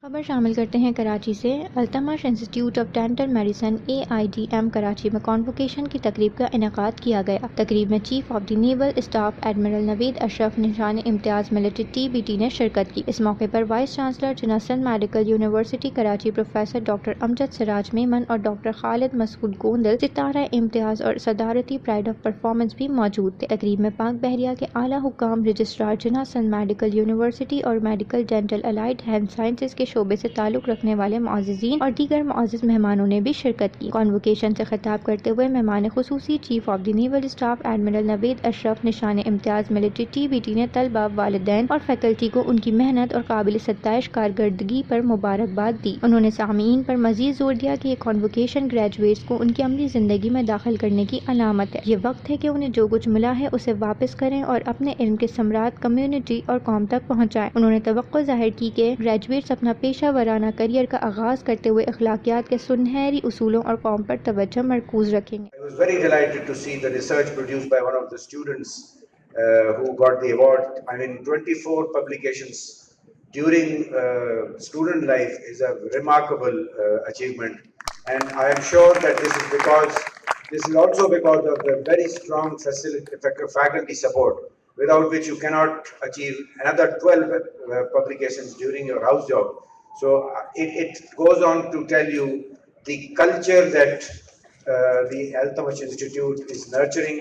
خبر شامل کرتے ہیں کراچی سے۔ Iltutmish institute of dental medicine AIDM Karachi میں کانوکیشن کی تقریب کا انعقاد کیا گیا۔ تقریب میں chief of the naval staff admiral Naveed Ashraf Nishan Imtiaz military TBT نے شرکت کی۔ اس موقع پر vice chancellor Jinnah Sindh medical university Karachi professor doctor Amjad Siraj Memon اور ڈاکٹر خالد مسعود گوندل ستارہ امتیاز اور صدارتی پرائڈ آف پرفارمنس بھی موجود تھے۔ تقریب میں پاک بحریہ کے اعلیٰ حکام، رجسٹرار جناسن میڈیکل یونیورسٹی اور medical dental allied health sciences کے شعبے سے تعلق رکھنے والے معززین اور دیگر معزز مہمانوں نے بھی شرکت کی۔ کانوکیشن سے خطاب کرتے ہوئے مہمان خصوصی chief of the naval staff admiral Naveed Ashraf Nishan Imtiaz military TBT نے طلباء، والدین اور فیکلٹی کو ان کی محنت اور قابل ستائش کارکردگی پر مبارکباد دی۔ انہوں نے سامعین پر مزید زور دیا کہ یہ کانوکیشن گریجویٹس کو ان کی عملی زندگی میں داخل کرنے کی علامت ہے۔ یہ وقت ہے کہ انہیں جو کچھ ملا ہے اسے واپس کریں اور اپنے علم کے ثمرات کمیونٹی اور قوم تک پہنچائیں۔ انہوں نے توقع ظاہر کی کہ گریجویٹس اپنا پیشہ ورانہ کیریئر کا آغاز کرتے ہوئے اخلاقیات کے سنہری اصولوں اور قوم پر توجہ مرکوز رکھیں گے۔ I was very delighted to see the research produced by one of the students who got the award. I mean, 24 publications during student life is a remarkable achievement, and I am sure that this is also because of the very strong faculty support, without which you cannot achieve another 12 publications during your house job. So it goes on to tell you the culture that the Altamach Institute is nurturing,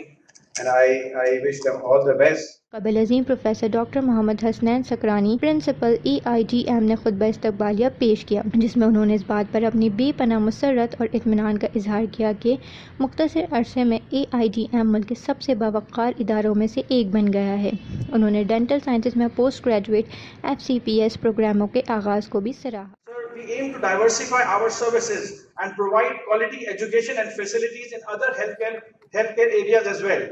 and I wish them all the best. قابل عظیم professor doctor محمد Hasnain سکرانی principal AIDM نے خطبہ استقبالیہ پیش کیا، جس میں انہوں نے اس بات پر اپنی بے پناہ مسرت اور اطمینان کا اظہار کیا کہ مختصر عرصے میں AIDM ملک کے سب سے باوقار اداروں میں سے ایک بن گیا ہے۔ انہوں نے ڈینٹل سائنسز میں پوسٹ گریجویٹ FCPS پروگراموں کے آغاز کو بھی سراہا۔ We aim to diversify our services and provide quality education and facilities in other healthcare areas as well.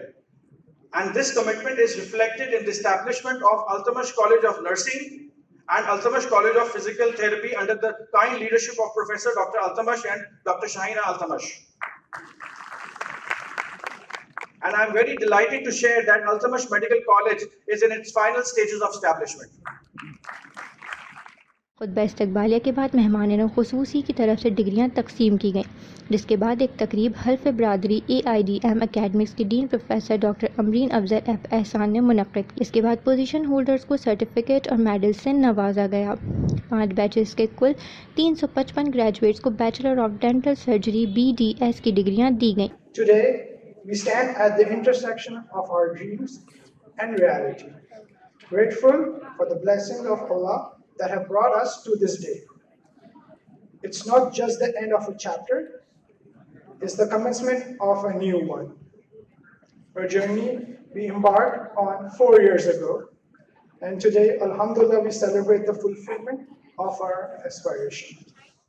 And this commitment is reflected in the establishment of Altamach College of Nursing and Altamach College of Physical Therapy under the kind leadership of Professor Dr. Altamach and Dr. Shahina Altamach. And I'm very delighted to share that Altamach Medical College is in its final stages of establishment. خطبہ استقبالیہ کے بعد مہمانان خصوصی کی طرف سے ڈگریاں تقسیم کی گئیں، جس کے بعد ایک تقریب حلف برادری AIDM اکیڈمکس کے ڈین پروفیسر ڈاکٹر امرین افضل احسان نے منعقد کی۔ اس کے بعد پوزیشن ہولڈرز کو سرٹیفکیٹ اور میڈل سے نوازا گیا۔ 5 بیچز کے کل 355 گریجویٹس کو bachelor of dental surgery BDS کی ڈگریاں دی گئیں۔ Today, we stand at the intersection of our dreams and reality, grateful for the blessings of Allah that have brought us to this day. It's not just the end of a chapter, it's the commencement of a new one. A journey we embarked on 4 years ago, and today, alhamdulillah, we celebrate the fulfillment of our aspiration.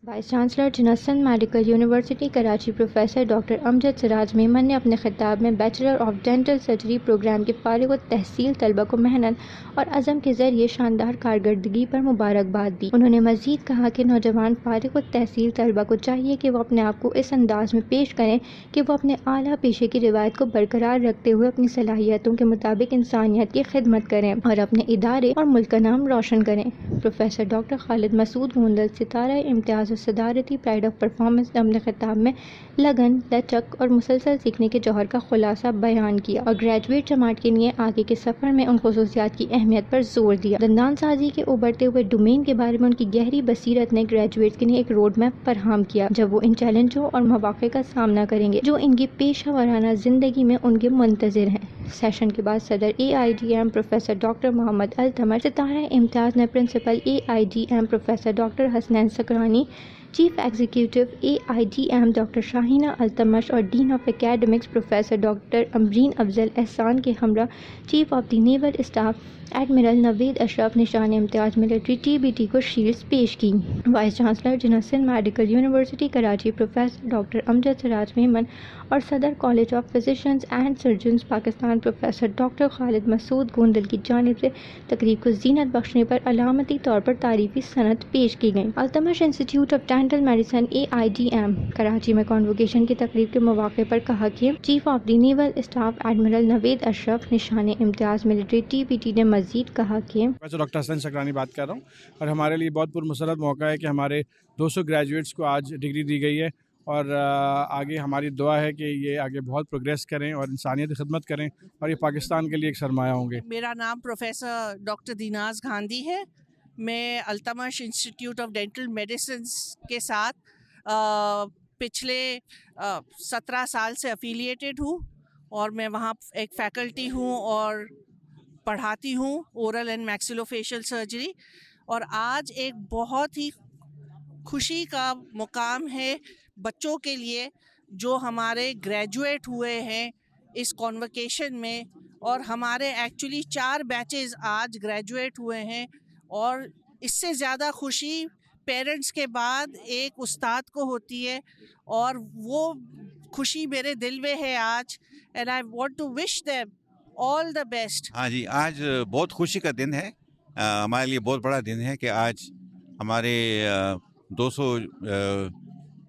Vice chancellor Jinnah Sindh medical university Karachi professor doctor Amjad Siraj Memon نے اپنے خطاب میں bachelor of dental surgery program کے فارغ التحصیل طلبہ کو محنت اور عزم کے ذریعے شاندار کارکردگی پر مبارکباد دی۔ انہوں نے مزید کہا کہ نوجوان فارغ التحصیل طلبہ کو چاہیے کہ وہ اپنے آپ کو اس انداز میں پیش کریں کہ وہ اپنے اعلیٰ پیشے کی روایت کو برقرار رکھتے ہوئے اپنی صلاحیتوں کے مطابق انسانیت کی خدمت کریں اور اپنے ادارے اور ملک کا نام روشن کریں۔ پروفیسر ڈاکٹر خالد مسعود گوندل ستارہ امتیاز اور صدارتی پرائڈ آف پرفارمنس نے اپنے خطاب میں لگن، لچک اور مسلسل سیکھنے کے جوہر کا خلاصہ بیان کیا اور گریجویٹ جماعت کے لیے آگے کے سفر میں ان خصوصیات کی اہمیت پر زور دیا۔ دندان سازی کے ابھرتے ہوئے ڈومین کے بارے میں ان کی گہری بصیرت نے گریجویٹس کے لیے ایک روڈ میپ فراہم کیا جب وہ ان چیلنجوں اور مواقع کا سامنا کریں گے جو ان کی پیشہ ورانہ زندگی میں ان کے منتظر ہیں۔ سیشن کے بعد صدر AIDM professor doctor Muhammad Altamash, Sitara Imtiaz نے principal AIDM professor doctor Hasnain Sakrani, chief executive AIDM doctor Shahina Altamash اور dean of academics professor doctor Amreen Afzal Ehsan کے ہمراہ chief of the naval staff admiral Naveed Ashraf Nishan Imtiaz military TBT کو شیلڈز پیش کی۔ Vice chancellor Jinnah Sindh medical university Karachi professor doctor Amjad Siraj Memon اور صدر college of physicians and surgeons Pakistan professor doctor خالد مسعود گوندل کی جانب سے تقریب کو زینت بخشنے پر علامتی طور پر تعریفی سند پیش کی گئی۔ Altamash institute of dental medicine AIDM Karachi میں کانووکیشن کی تقریب کے مواقع پر کہا کہ chief of the naval staff admiral Naveed Ashraf Nishan Imtiaz military TPT نے مزید کہا کہ میں ڈاکٹر حسن شکرانی بات کر رہا ہوں، اور ہمارے لیے بہت پرمسرت موقع ہے کہ ہمارے 200 گریجویٹس کو آج ڈگری دی گئی ہے، اور آگے ہماری دعا ہے کہ یہ آگے بہت پروگریس کریں اور انسانیت کی خدمت کریں، اور یہ پاکستان کے لیے ایک سرمایہ ہوں گے۔ میرا نام پروفیسر ڈاکٹر دیناز گاندھی ہے، میں Iltutmish institute of dental medicines کے ساتھ پچھلے 17 سال سے افیلیٹڈ ہوں، اور میں وہاں ایک فیکلٹی ہوں اور پڑھاتی ہوں اورل اینڈ میکسیلوفیشل سرجری۔ اور آج ایک بہت ہی خوشی کا مقام ہے بچوں کے لیے جو ہمارے گریجویٹ ہوئے ہیں اس کانووکیشن میں، اور ہمارے ایکچولی 4 بیچز آج گریجویٹ ہوئے ہیں، اور اس سے زیادہ خوشی پیرنٹس کے بعد ایک استاد کو ہوتی ہے، اور وہ خوشی میرے دل میں ہے آج، and I want to wish them all the best. ہاں جی، آج بہت خوشی کا دن ہے، ہمارے لیے بہت بڑا دن ہے کہ آج ہمارے 200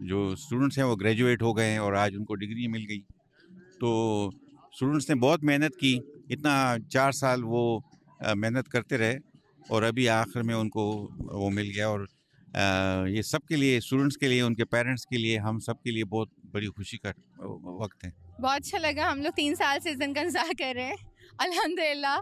جو اسٹوڈنٹس ہیں وہ گریجویٹ ہو گئے ہیں، اور آج ان کو ڈگری مل گئی۔ تو اسٹوڈنٹس نے بہت محنت کی، اتنا 4 سال وہ محنت کرتے رہے، اور ابھی آخر میں ان کو وہ مل گیا، اور یہ سب کے لیے، اسٹوڈنٹس کے لیے، ان کے پیرنٹس کے لیے، ہم سب کے لیے بہت بڑی خوشی کا وقت ہے۔ بہت اچھا لگا، ہم لوگ 3 سال سے اس دن کا انتظار کر رہے ہیں، الحمدللہ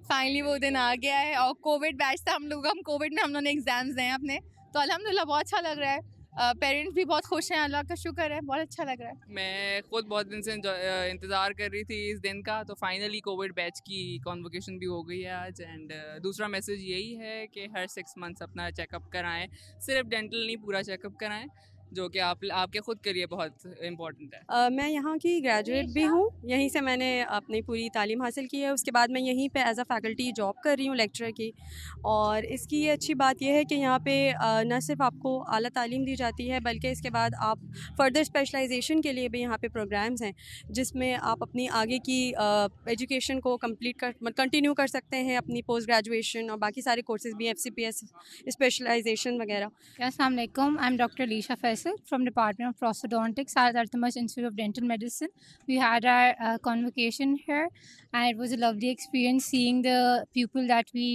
فائنلی وہ دن آ گیا ہے۔ اور کووڈ بیچ تھا ہم لوگ، ہم کووڈ میں ہم لوگوں نے ایگزامز دیے اپنے، تو الحمدللہ بہت اچھا لگ رہا ہے، پیرنٹس بھی بہت خوش ہیں، اللہ کا شکر ہے، بہت اچھا لگ رہا ہے۔ میں خود بہت دن سے انتظار کر رہی تھی اس دن کا، تو فائنلی کووڈ بیچ کی کانووکیشن بھی ہو گئی ہے آج۔ اینڈ دوسرا میسیج یہی ہے کہ ہر 6 منتھس اپنا چیک اپ کرائیں، صرف ڈینٹل نہیں، پورا چیک اپ کرائیں، جو کہ آپ کے خود کے لیے بہت امپورٹنٹ ہے۔ میں یہاں کی گریجویٹ بھی ہوں، یہیں سے میں نے اپنی پوری تعلیم حاصل کی ہے، اس کے بعد میں یہیں پہ ایز اے فیکلٹی جاب کر رہی ہوں لیکچرر کی۔ اور اس کی یہ اچھی بات یہ ہے کہ یہاں پہ نہ صرف آپ کو اعلیٰ تعلیم دی جاتی ہے، بلکہ اس کے بعد آپ فردر اسپیشلائزیشن کے لیے بھی یہاں پہ پروگرامز ہیں، جس میں آپ اپنی آگے کی ایجوکیشن کو کنٹینیو کر سکتے ہیں، اپنی پوسٹ گریجویشن اور باقی سارے کورسز بھی، FCPS اسپیشلائزیشن وغیرہ۔ السلام علیکم، I am doctor Alisha Faisal from Department of Prosthodontics at Altamas Institute of Dental Medicine. We had our convocation here, and it was a lovely experience seeing the people that we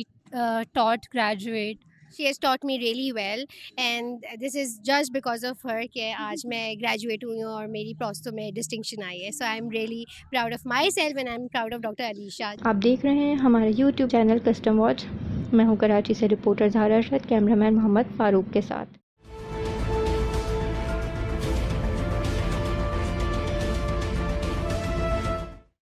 taught graduate. She has taught me really well, and this is just because of her کہ آج میں graduate ہوئی ہوں اور میری پروسٹو میں distinction آئی ہے، so I am really proud of myself and I am proud of doctor Alisha. آپ دیکھ رہے ہیں ہمارا YouTube چینل کسٹم واچ، میں ہوں کراچی سے رپورٹر زہرا ارشد، کیمرہ مین محمد فاروق کے ساتھ۔